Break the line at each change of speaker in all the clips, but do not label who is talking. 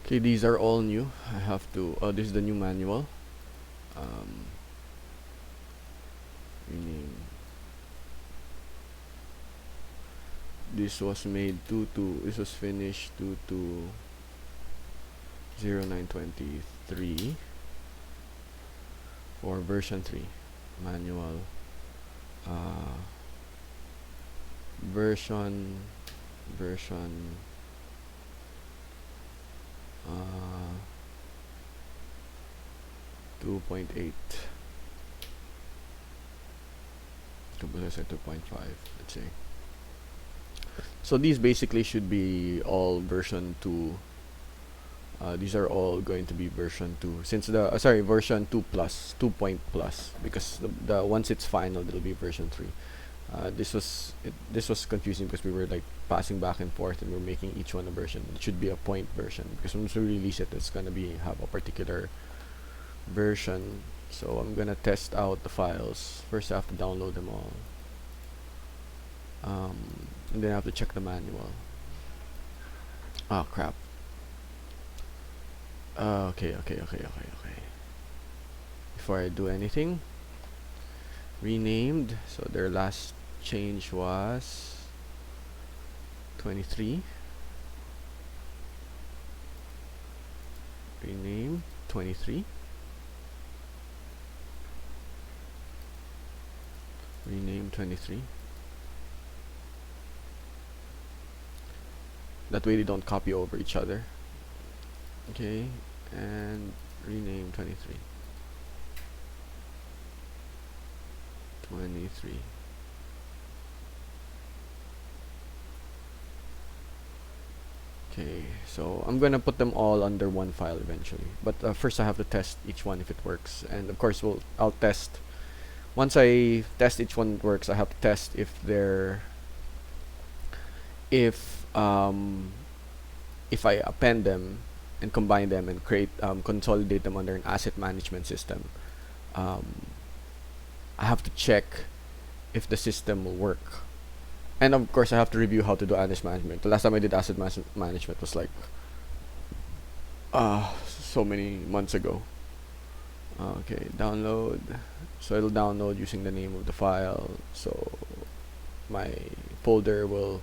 Okay, these are all new. I have to. This is the new manual. Um, rename. This was made 2 This was finished 2/09/23 for version 3 manual. Uh, version version uh, 2.8. 2.5, let's say. So these basically should be all version 2. These are all going to be version 2 since the sorry, version 2 plus 2 point plus, because the once it's final it'll be version 3. This was confusing because we were like passing back and forth and we're making each one a version. It should be a point version because once we release it, it's gonna be have a particular version. So I'm gonna test out the files. First I have to download them all, and then I have to check the manual. Oh crap. Okay. Before I do anything, renamed. So their last change was 23. Rename 23. Rename 23. That way they don't copy over each other. Okay, and rename 23. 23. Okay, so I'm gonna put them all under one file eventually, but first I have to test each one if it works, and of course I'll test. Once I test each one works, I have to test if if I append them and combine them and create consolidate them under an asset management system. I have to check if the system will work, and of course I have to review how to do asset management. The last time I did asset management was like so many months ago. Okay, download. So it'll download using the name of the file, so my folder will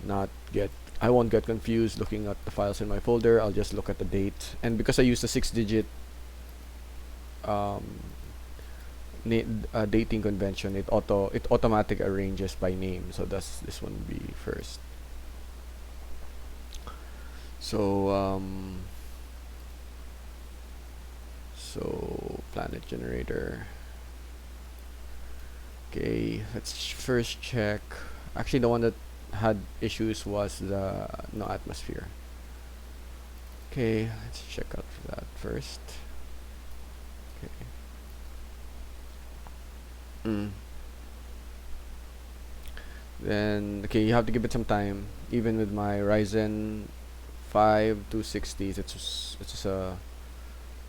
not get I won't get confused looking at the files in my folder. I'll just look at the date, and because I use the 6-digit dating convention, it automatic arranges by name, so that's this one will be first. So so planet generator. Okay, let's first check. Actually, the one that had issues was the no atmosphere. Okay, let's check out for that first. Okay. Then okay, you have to give it some time. Even with my Ryzen 5 260s, it's just a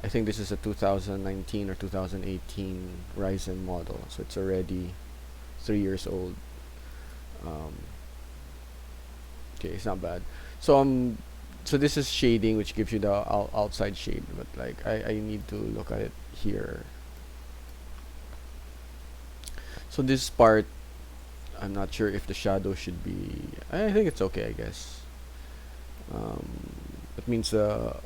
I think this is a 2019 or 2018 Ryzen model, so it's already 3 years old. Okay, it's not bad. So this is shading, which gives you the outside shade, but like I need to look at it here. So this part, I'm not sure if the shadow should be. I think it's okay, I guess. That means the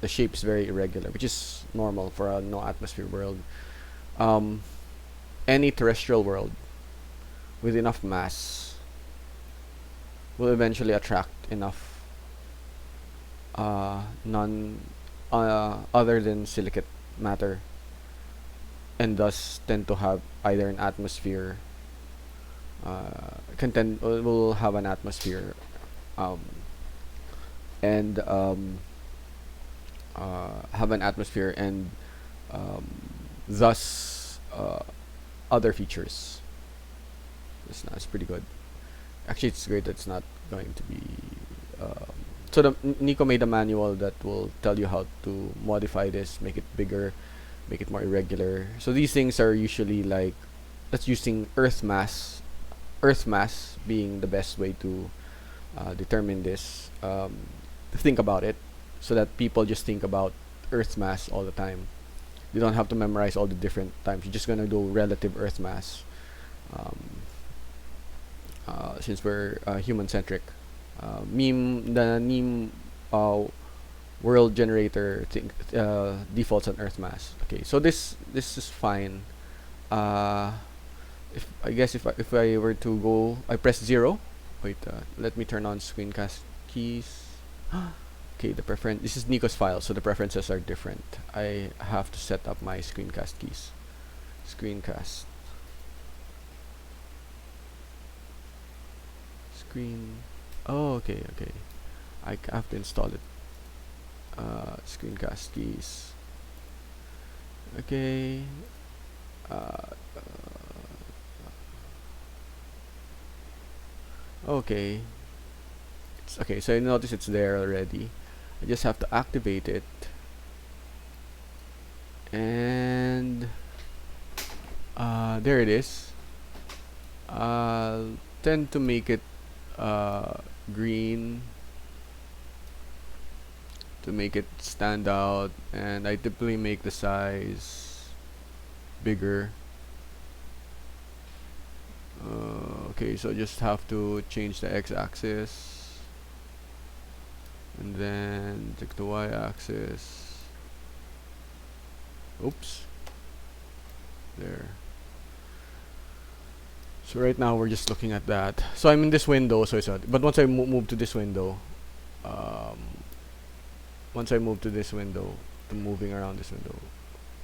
shape's very irregular, which is normal for a no atmosphere world. Any terrestrial world with enough mass will eventually attract enough non other than silicate matter, and thus tend to have either an atmosphere will have an atmosphere, and have an atmosphere, and thus other features. It's pretty good. Actually, it's great that it's not going to be. So Nico made a manual that will tell you how to modify this, make it bigger, make it more irregular. So these things are usually like, that's using Earth mass being the best way to determine this. Think about it, so that people just think about Earth mass all the time. You don't have to memorize all the different times. You're just gonna do relative Earth mass, um, since we're human centric. The meme world generator defaults on Earth mass. Okay, so this is fine. Uh, if I guess if I were to go, I press 0. Wait, let me turn on screencast keys. Okay, the preference. This is Nico's file, so the preferences are different. I have to set up my screencast keys. Screencast. Screen. Oh, okay, okay. I have to install it. Screencast keys. Okay. Okay. It's okay. So you notice it's there already. I just have to activate it, and there it is. I'll tend to make it green to make it stand out, and I typically make the size bigger. Okay, so just have to change the x-axis, and then take the y-axis. Oops. There. So right now we're just looking at that. So I'm in this window, so it's not. But once I move to this window, once I move to this window, to moving around this window,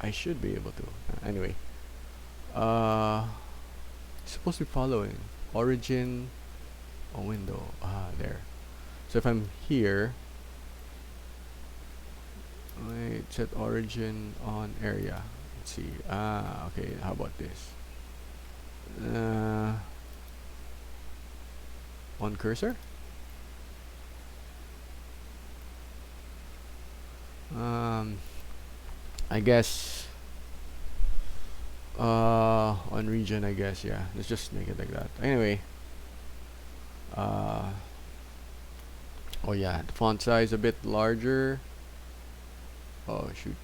I should be able to. Anyway, it's supposed to be following origin, a window. There. So if I'm here, wait, set origin on area. Let's see. Okay. How about this? On cursor. I guess on region, I guess. Yeah, let's just make it like that. Anyway, oh yeah, the font size a bit larger. Oh shoot.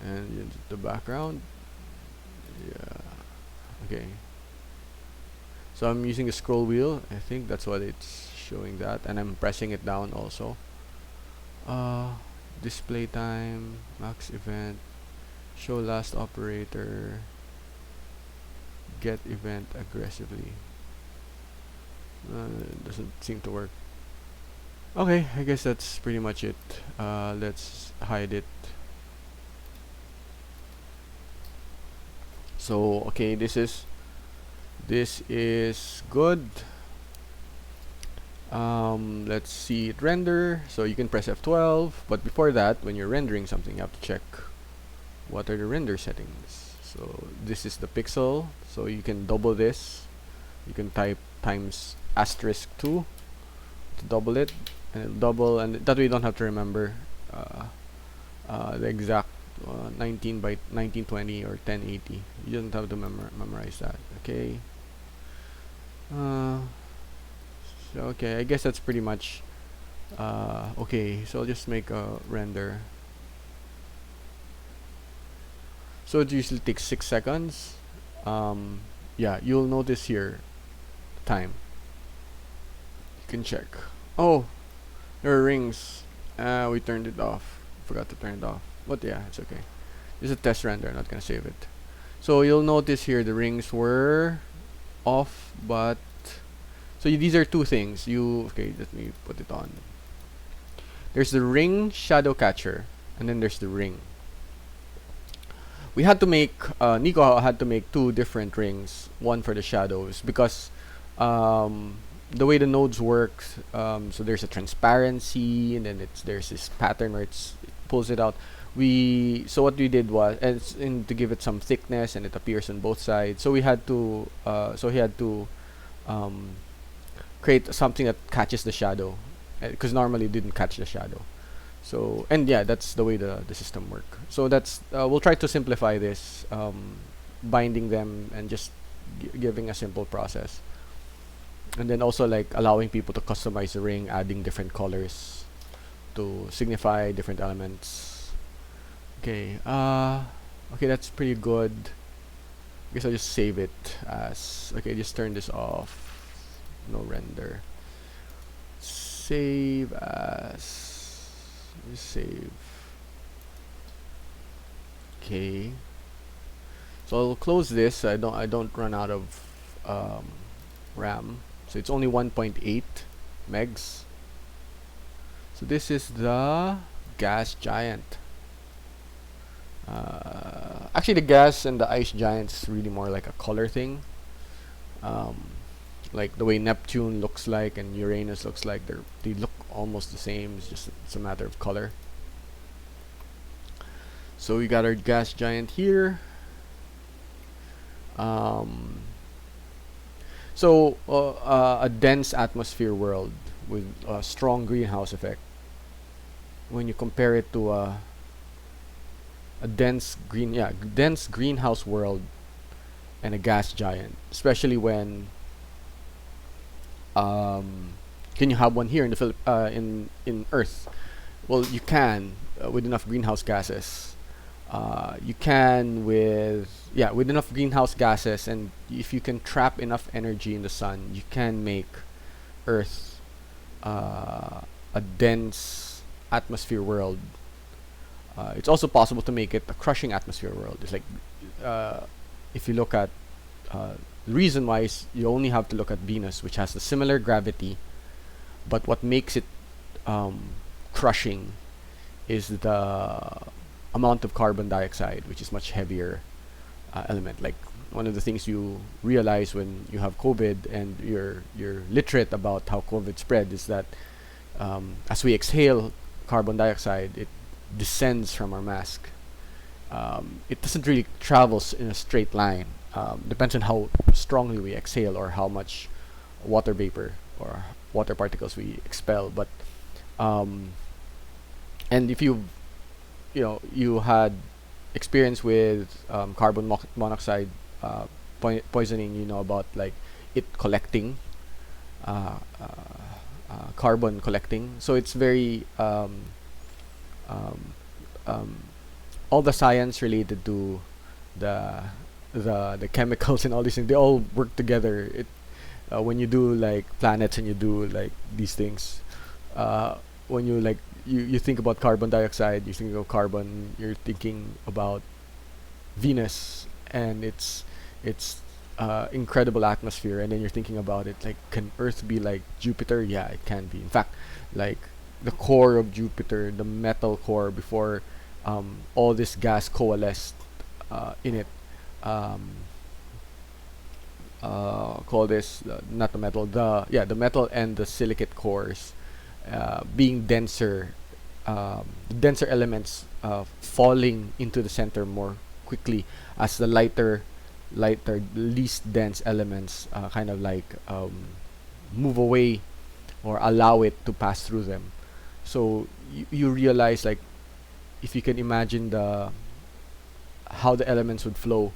And the background, yeah, okay. So I'm using a scroll wheel. I think that's what it's showing, that, and I'm pressing it down also. Display time, max event, show last operator, get event aggressively. It doesn't seem to work. Okay, I guess that's pretty much it. Let's hide it. So okay, this is good. Let's see it render. So you can press F12, but before that, when you're rendering something, you have to check what are the render settings. So this is the pixel, so you can double this. You can type times asterisk 2 to double it, and it'll double, and that way you don't have to remember the exact 19 by 1920 or 1080. You don't have to memorize that. Okay. So okay, I guess that's pretty much okay. So I'll just make a render. So it usually takes 6 seconds. Yeah, you'll notice here time. You can check. Oh, there are rings. We turned it off. Forgot to turn it off. But yeah, it's okay. It's a test render. I'm not gonna save it. So you'll notice here the rings were off, but so these are two things. Okay? Let me put it on. There's the ring shadow catcher, and then there's the ring. We had to make Nico had to make two different rings, one for the shadows, because the way the nodes work, so there's a transparency, and then there's this pattern where it pulls it out. So what we did was, and to give it some thickness, and it appears on both sides. So we had to so he had to create something that catches the shadow, because normally it didn't catch the shadow. So, and yeah, that's the way the system work. So that's we'll try to simplify this, binding them and just giving a simple process. And then also like allowing people to customize the ring, adding different colors to signify different elements. Okay, okay, that's pretty good. I guess I'll just save it as, okay, just turn this off. No render. Save as, just save. Okay. So I'll close this. I don't run out of RAM. So it's only 1.8 megs. So this is the gas giant. Actually, the gas and the ice giant is really more like a color thing. Like the way Neptune looks like and Uranus looks like, they look almost the same. It's a matter of color. So we got our gas giant here. A dense atmosphere world with a strong greenhouse effect. When you compare it to a dense greenhouse world and a gas giant, especially when can you have one here in the in Earth? Well, you can with enough greenhouse gases. You can with enough greenhouse gases, and if you can trap enough energy in the sun, you can make Earth a dense atmosphere world. It's also possible to make it a crushing atmosphere world. It's like if you look at the reason why is you only have to look at Venus, which has a similar gravity, but what makes it crushing is the amount of carbon dioxide, which is much heavier element. Like one of the things you realize when you have COVID and you're literate about how COVID spread is that as we exhale carbon dioxide, it descends from our mask. It doesn't really travel in a straight line. Depends on how strongly we exhale or how much water vapor or water particles we expel. But and if you had experience with carbon monoxide poisoning, you know about like it collecting carbon collecting. So it's very all the science related to the the chemicals and all these things, they all work together. It when you do like planets and you do like these things, when you like you think about carbon dioxide, you think of carbon, you're thinking about Venus and its incredible atmosphere, and then you're thinking about it like, can Earth be like Jupiter? Yeah, it can be. In fact, like the core of Jupiter, the metal core, before all this gas coalesced in it. Um, call this not the metal, the metal and the silicate cores being denser, the denser elements falling into the center more quickly as the lighter, least dense elements kind of like move away or allow it to pass through them. So you realize, like, if you can imagine the how the elements would flow,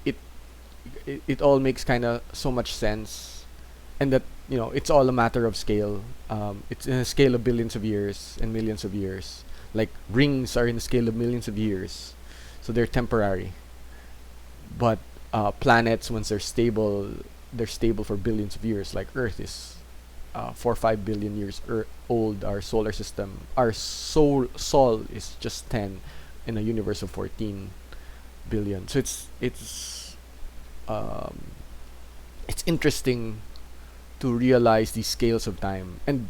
it it all makes kind of so much sense, and that it's all a matter of scale. It's in a scale of billions of years and millions of years. Like rings are in the scale of millions of years, so they're temporary. But planets, once they're stable for billions of years. Like Earth is 4 or 5 billion years old. Our solar system, our Sol is just 10 in a universe of 14 billion. So um, it's interesting to realize these scales of time. And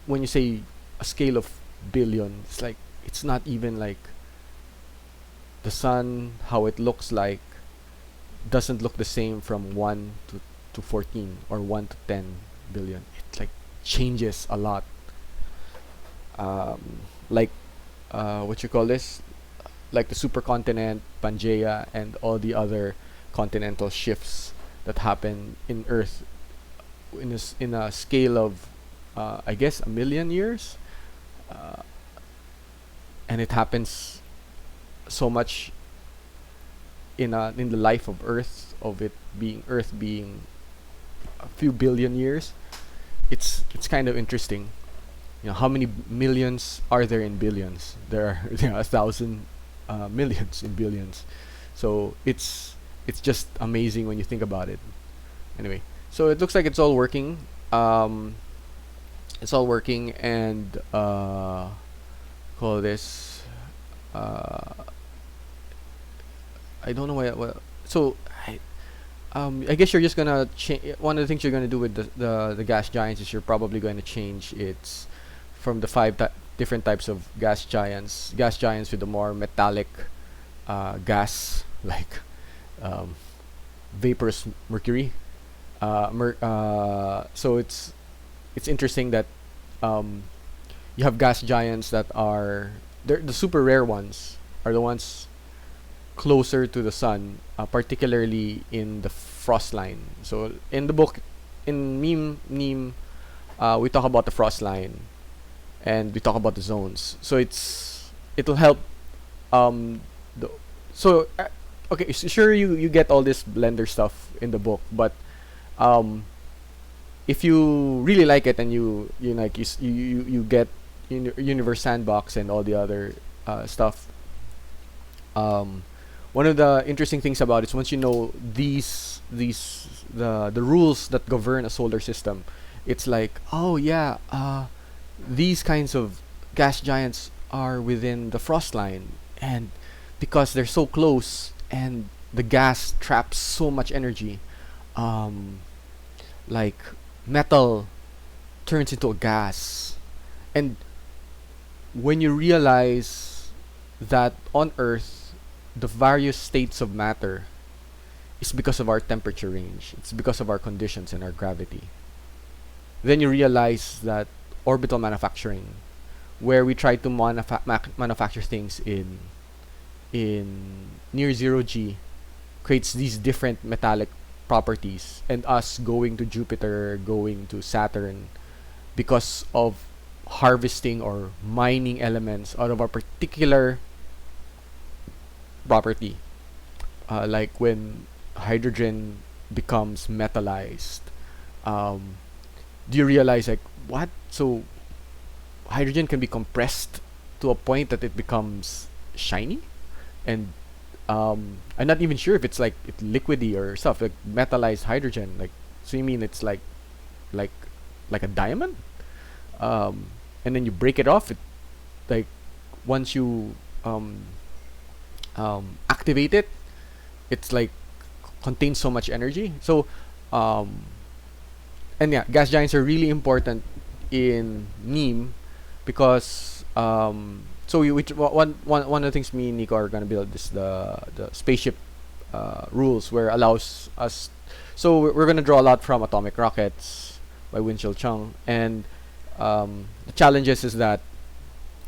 when you say a scale of billion, it's like it's not even like the sun, how it looks like doesn't look the same from 1 to 14 or 1 to 10 billion. It like changes a lot. Like what you call this, like the supercontinent Pangea and all the other continental shifts that happen in Earth in a scale of I guess 1 million years, uh, and it happens so much in the life of Earth, of it being Earth being a few billion years. It's kind of interesting. How many millions are there in billions? There are a thousand millions in billions. So it's just amazing when you think about it. Anyway, so it looks like it's all working. It's all working, and call this. Uh, I don't know why. So I guess you're just gonna change. One of the things you're gonna do with the gas giants is you're probably going to change its from the different types of gas giants. Gas giants with the more metallic gas, like um, vaporous mercury. So it's interesting that um, you have gas giants that are the super rare ones are the ones closer to the sun, particularly in the frost line. So in the book, in Neem, we talk about the frost line, and we talk about the zones. So it'll help. Um, the, so okay, sure you get all this Blender stuff in the book, but um, if you really like it and you like you get Universe Sandbox and all the other stuff. Um, One of the interesting things about it is once you know the rules that govern a solar system, it's like, oh yeah, these kinds of gas giants are within the frost line, and because they're so close and the gas traps so much energy, um, like metal turns into a gas. And when you realize that on Earth, the various states of matter is because of our temperature range, it's because of our conditions and our gravity, then you realize that orbital manufacturing, where we try to manufacture things in near zero G, creates these different metallic properties, and us going to Jupiter, going to Saturn, because of harvesting or mining elements out of a particular property, like when hydrogen becomes metallized. Do you realize, like, what? So hydrogen can be compressed to a point that it becomes shiny, and I'm not even sure if it's like it's liquidy or stuff, like metallized hydrogen. Like, so you mean it's like like a diamond? And then you break it off. It, like, once you activate it, it's like contains so much energy. So um, and yeah, gas giants are really important in Neem because so one of the things me and Nico are gonna build is the spaceship rules, where allows us. So we're gonna draw a lot from Atomic Rockets by Winchell Chung, and the challenges is that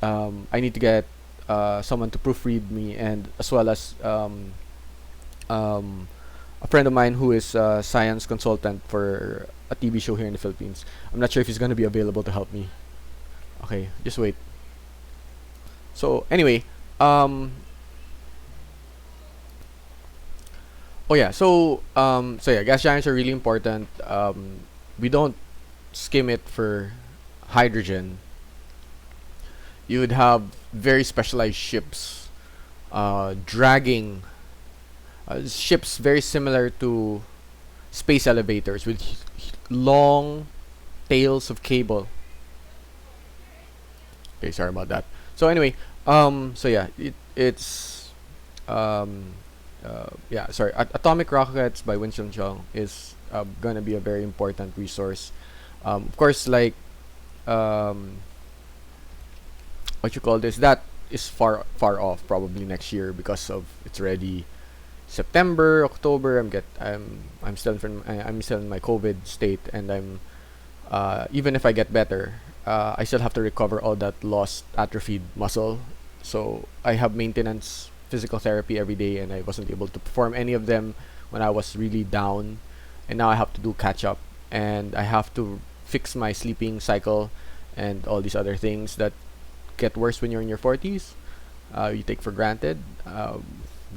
I need to get someone to proofread me, and as well as a friend of mine who is a science consultant for a TV show here in the Philippines. I'm not sure if he's going to be available to help me. Okay, just wait. So anyway, oh yeah, so yeah, gas giants are really important. We don't skim it for hydrogen. You would have very specialized ships dragging ships very similar to space elevators with long tails of cable. Okay, sorry about that. So anyway, so yeah, it's yeah, sorry. Atomic Rockets by Winston Chung is gonna be a very important resource. Of course, like what you call this, that is far off, probably next year, because of it's already September, October. I'm still I'm still in my COVID state, and I'm even if I get better, I still have to recover all that lost atrophied muscle. So I have maintenance physical therapy every day, and I wasn't able to perform any of them when I was really down, and now I have to do catch up, and I have to fix my sleeping cycle and all these other things that get worse when you're in your 40s. You take for granted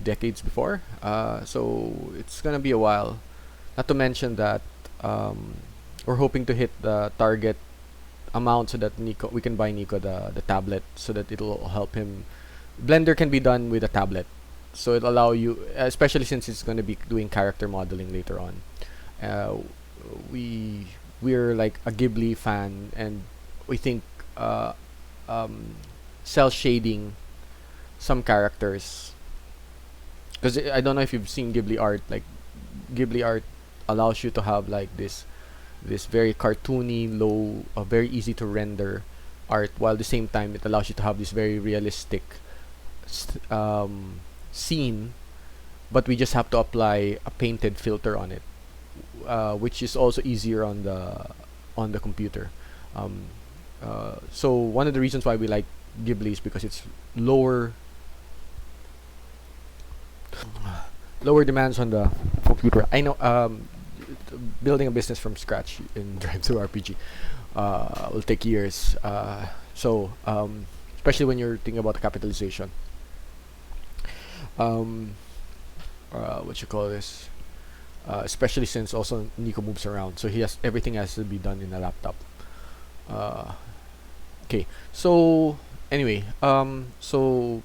decades before. So it's gonna be a while. Not to mention that um, we're hoping to hit the target amount so that Nico we can buy Nico the tablet so that it'll help him. Blender can be done with a tablet, so it'll allow you, especially since it's going to be doing character modeling later on. Uh, we we're like a Ghibli fan, and we think um, cell shading some characters, because I don't know if you've seen Ghibli art. Like Ghibli art allows you to have like this very cartoony, low, very easy to render art, while at the same time it allows you to have this very realistic scene, but we just have to apply a painted filter on it, which is also easier on the computer. Um, so one of the reasons why we like Ghibli is because it's lower demands on the computer. I know building a business from scratch in Drive Through RPG will take years. Especially when you're thinking about the capitalization. Um, what you call this? Especially since also Nico moves around, so everything has to be done in a laptop. Uh, okay, so anyway, so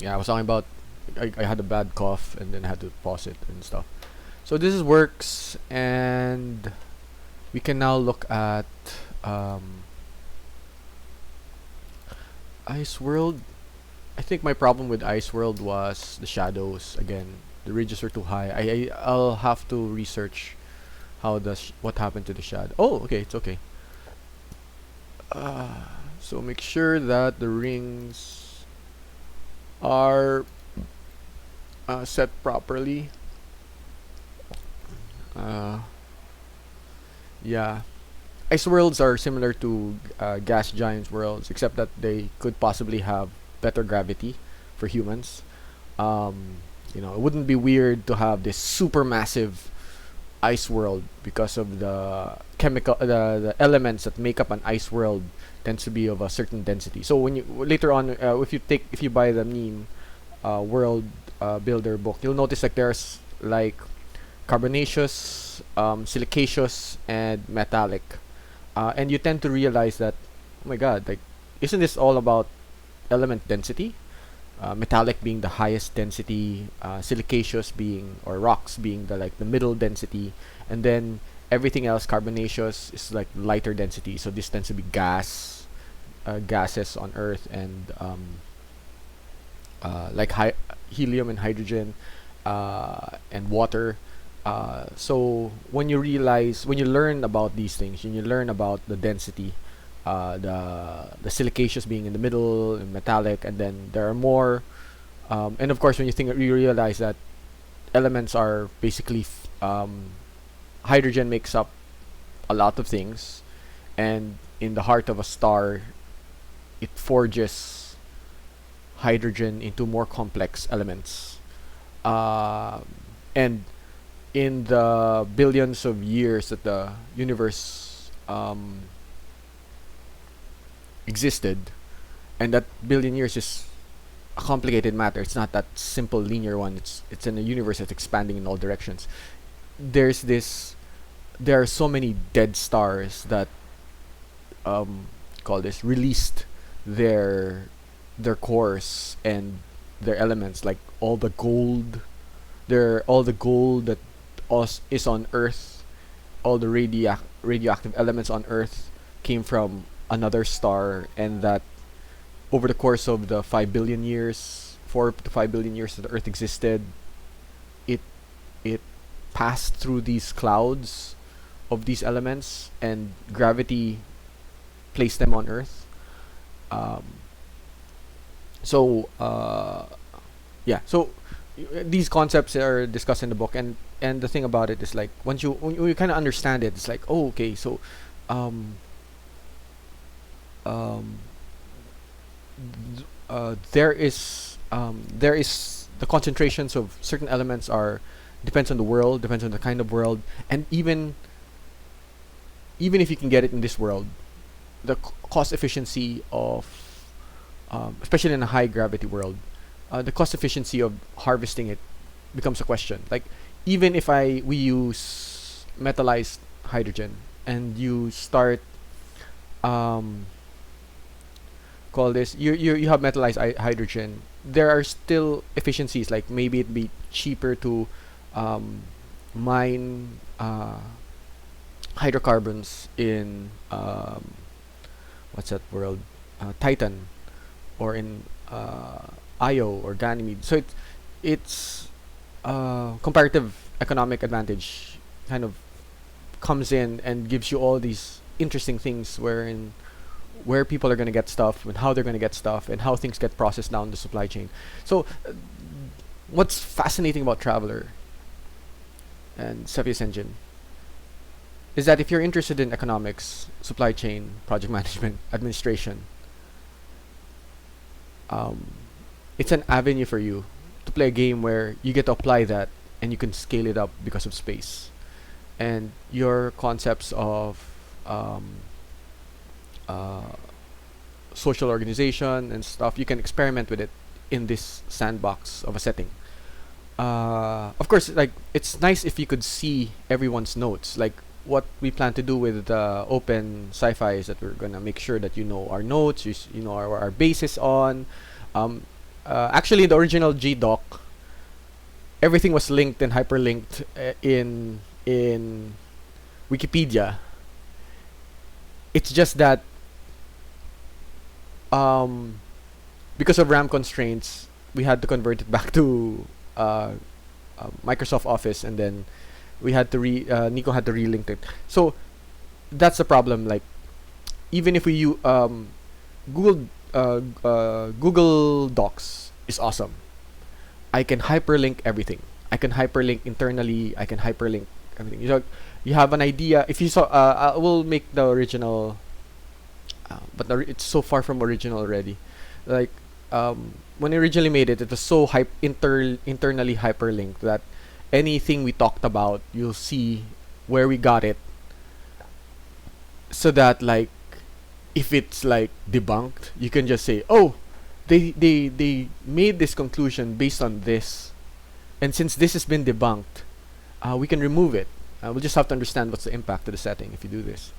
yeah, I was talking about I had a bad cough and then I had to pause it and stuff. So this is works, and we can now look at Ice World. I think my problem with Ice World was the shadows again. The ridges were too high. I'll have to research what happened to the shadow. Oh, okay, it's okay. So make sure that the rings are set properly. Yeah, ice worlds are similar to gas giants worlds, except that they could possibly have better gravity for humans. It wouldn't be weird to have this super massive ice world because of the the elements that make up an ice world tends to be of a certain density. So when you later on, if you buy the meme world builder book, you'll notice like there's like carbonaceous, silicaceous, and metallic, and you tend to realize that, oh my god, like, isn't this all about element density? Metallic being the highest density, silicaceous being, or rocks being the middle density, and then everything else carbonaceous is like lighter density. So this tends to be gases on Earth, and like helium and hydrogen, and water. So when you learn about these things, when you learn about the density, the silicaceous being in the middle and metallic, and then there are more, and of course when you realize that elements are basically hydrogen makes up a lot of things, and in the heart of a star it forges hydrogen into more complex elements, and in the billions of years that the universe existed, and that billion years is a complicated matter. It's not that simple linear one. It's in a universe that's expanding in all directions. There are so many dead stars that released their cores and their elements, like all the gold that is on Earth, all the radioactive elements on Earth came from another star, and that over the course of the 4 to 5 billion years that the Earth existed, it passed through these clouds of these elements, and gravity placed them on Earth. So these concepts are discussed in the book, and the thing about it is, like, when you kind of understand it, it's like, oh, okay, so um, um, there is the concentrations of certain elements are depends on the world, depends on the kind of world, and even if you can get it in this world, the cost efficiency of especially in a high gravity world, the cost efficiency of harvesting it becomes a question. Like, even if we use metallized hydrogen, and you start um, call this you have metallized hydrogen. There are still efficiencies, like maybe it'd be cheaper to um, mine hydrocarbons in what's that world, Titan, or in Io or Ganymede. So it's comparative economic advantage kind of comes in and gives you all these interesting things wherein where people are going to get stuff and how they're going to get stuff and how things get processed down the supply chain. So what's fascinating about Traveler and Cepheus Engine is that if you're interested in economics, supply chain, project management, administration, um, it's an avenue for you to play a game where you get to apply that and you can scale it up because of space. And your concepts of um, uh, social organization and stuff, you can experiment with it in this sandbox of a setting. Of course, like it's nice if you could see everyone's notes. Like what we plan to do with open sci-fi is that we're gonna make sure that you know our notes, you know our basis on. Um, Actually, the original GDoc, everything was linked and hyperlinked in Wikipedia. It's just that um, because of RAM constraints, we had to convert it back to Microsoft Office, and then we had to Nico had to relink it. So that's the problem. Like even if Google Google Docs is awesome. I can hyperlink everything. I can hyperlink internally. I can hyperlink everything. You have an idea. If you saw, I will make the original, but it's so far from original already. Like when I originally made it, it was so internally hyperlinked that anything we talked about, you'll see where we got it, so that like if it's like debunked, you can just say, oh, they made this conclusion based on this, and since this has been debunked, we can remove it. We'll just have to understand what's the impact to the setting if you do this,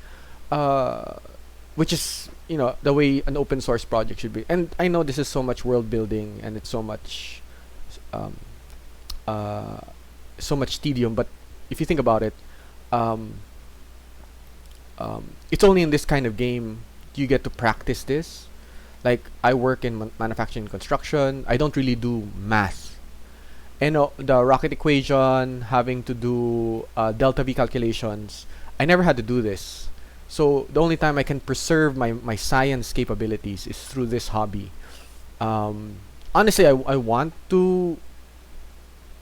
which is the way an open source project should be. And I know this is so much world building and it's um, uh, so much tedium, but if you think about it, um, it's only in this kind of game you get to practice this. Like I work in manufacturing and construction. I don't really do math. And the rocket equation, having to do delta V calculations, I never had to do this. So the only time I can preserve my science capabilities is through this hobby. Honestly, I want to.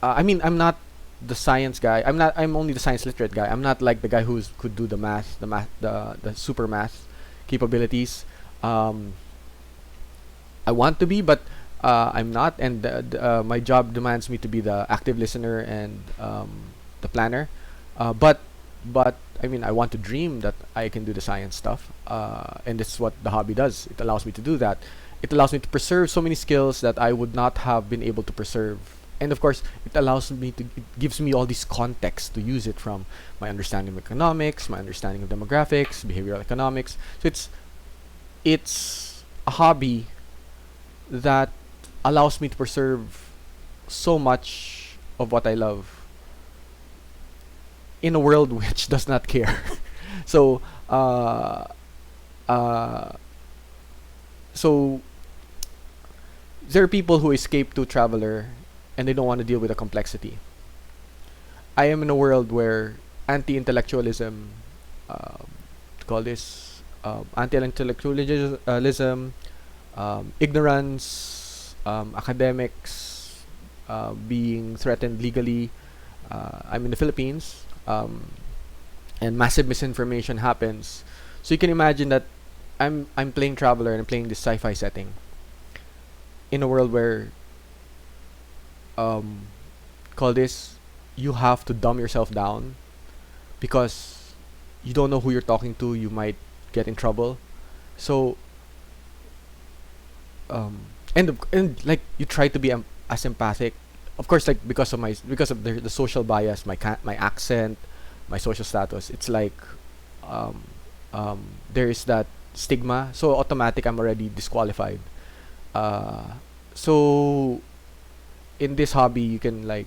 I mean, I'm not the science guy. I'm only the science literate guy. I'm not like the guy who could do the super math capabilities. I want to be, but I'm not, and my job demands me to be the active listener and the planner. But I mean, I want to dream that I can do the science stuff, and this is what the hobby does. It allows me to do that. It allows me to preserve so many skills that I would not have been able to preserve. And of course, it gives me all this context to use it from my understanding of economics, my understanding of demographics, behavioral economics. So it's a hobby that allows me to preserve so much of what I love in a world which does not care. So, uh, so there are people who escape to Traveler and they don't want to deal with the complexity. I am in a world where anti-intellectualism, call this anti-intellectualism, ignorance, academics being threatened legally. I'm in the Philippines, and massive misinformation happens. So you can imagine that I'm playing Traveler and I'm playing this sci-fi setting in a world where call this, you have to dumb yourself down because you don't know who you're talking to. You might get in trouble. So and like you try to be as empathic, of course, like because of the social bias, my accent, my social status, it's like there is that stigma, so automatic I'm already disqualified. uh, so in this hobby you can like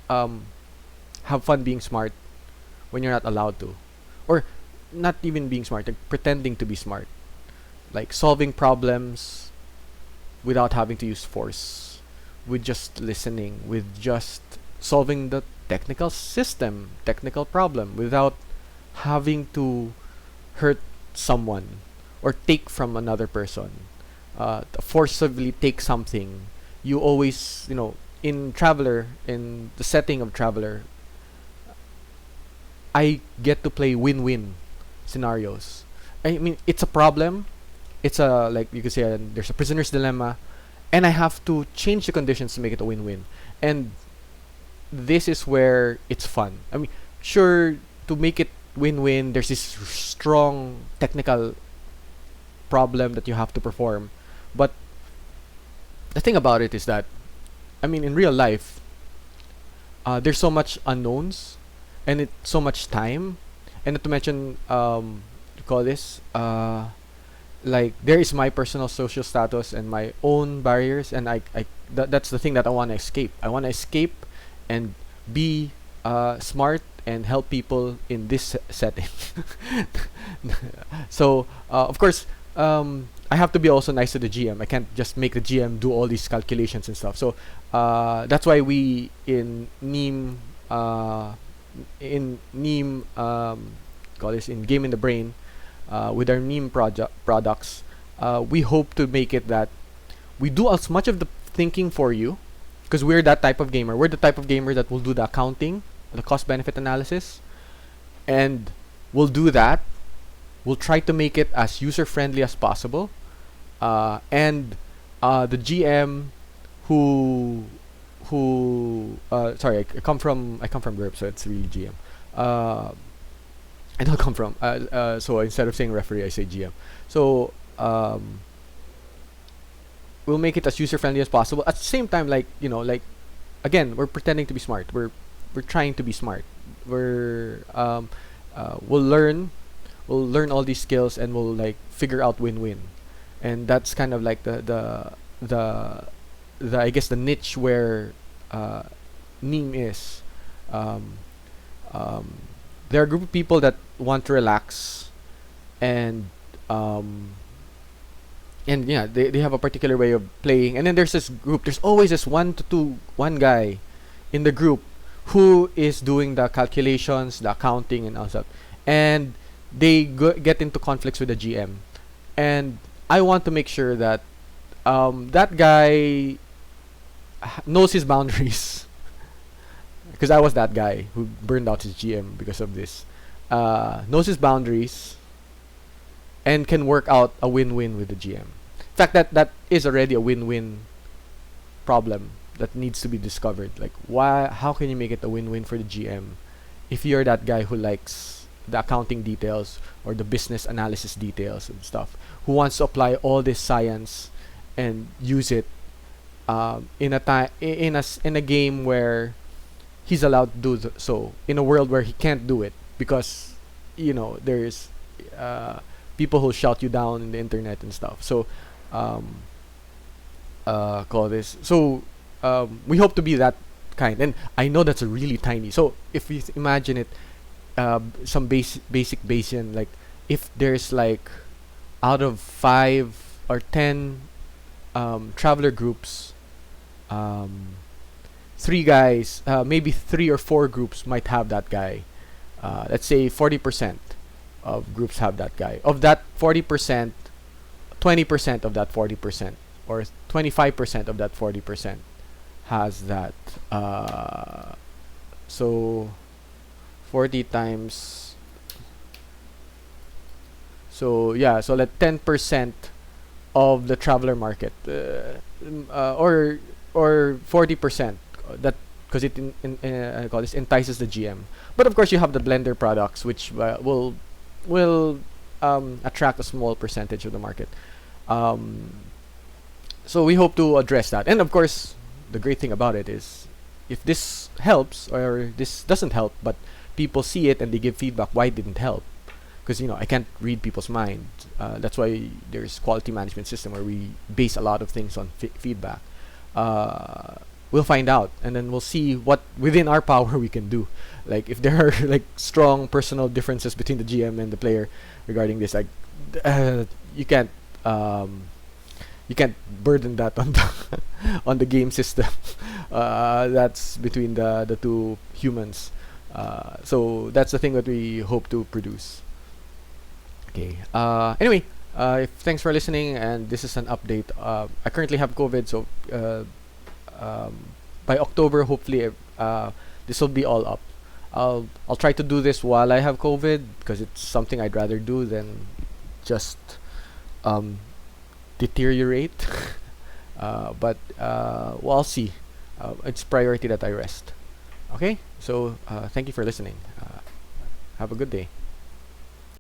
um, have fun being smart when you're not allowed to, or not even being smart, like pretending to be smart, like solving problems without having to use force, with just listening, with just solving the technical problem without having to hurt someone or take from another person, forcibly take something. You always, in Traveler, in the setting of Traveler, I get to play win-win scenarios. I mean, it's a problem. It's a, like you could say, there's a prisoner's dilemma, and I have to change the conditions to make it a win-win. And this is where it's fun. I mean, sure, to make it win-win, there's this strong technical problem that you have to perform. But the thing about it is that, I mean, in real life, there's so much unknowns, and it's so much time, and not to mention, you call this, like there is my personal social status and my own barriers, and that's the thing that I want to escape. I want to escape and be smart and help people in this setting. So of course, I have to be also nice to the GM. I can't just make the GM do all these calculations and stuff. So that's why we in Neem, call this, in Game in the Brain, with our Neem products, we hope to make it that we do as much of the thinking for you, because we're that type of gamer. We're the type of gamer that will do the accounting, the cost benefit analysis, and we'll do that. We'll try to make it as user friendly as possible, and the GM sorry, I come from GURP, so it's really GM. I don't come from so instead of saying referee, I say GM. So we'll make it as user friendly as possible. At the same time, like again, we're pretending to be smart. We're trying to be smart. We'll learn all these skills, and we'll like figure out win-win. And that's kind of like the I guess the niche where Neem is. There are a group of people that want to relax, and yeah, they have a particular way of playing. And then there's this group. There's always this one guy in the group who is doing the calculations, the accounting, and all that. And they get into conflicts with the GM. And I want to make sure that that guy knows his boundaries. Because I was that guy who burned out his GM because of this. Knows his boundaries and can work out a win-win with the GM. In fact, that is already a win-win problem that needs to be discovered. Like, how can you make it a win-win for the GM if you're that guy who likes the accounting details or the business analysis details and stuff, who wants to apply all this science and use it in a game where he's allowed to do so, in a world where he can't do it because there's people who shout you down in the internet and stuff. So call this. So we hope to be that kind, and I know that's a really tiny. So if you imagine it, some basic Bayesian, like if there's like out of 5 or 10 traveler groups, 3 guys, maybe 3 or 4 groups might have that guy. Let's say 40% of groups have that guy. Of that 40%, 20% of that 40%, or 25% of that 40% has that. So 40 times. So yeah, so like 10% of the traveler market, or 40%. That because it I call this entices the GM. But of course, you have the blender products, which will attract a small percentage of the market. So we hope to address that. And of course, the great thing about it is, if this helps or this doesn't help, but people see it and they give feedback why it didn't help, because I can't read people's mind. That's why there's quality management system where we base a lot of things on feedback. uh, we'll find out, and then we'll see what within our power we can do. Like if there are like strong personal differences between the GM and the player regarding this, like uh, you can't um, you can't burden that on the on the game system. That's between the two humans. So that's the thing that we hope to produce. Okay. Anyway, thanks for listening, and this is an update. I currently have COVID, so um, by October, hopefully, this will be all up. I'll try to do this while I have COVID because it's something I'd rather do than just um, deteriorate. But I'll see. It's priority that I rest. Okay, so thank you for listening. Have a good day.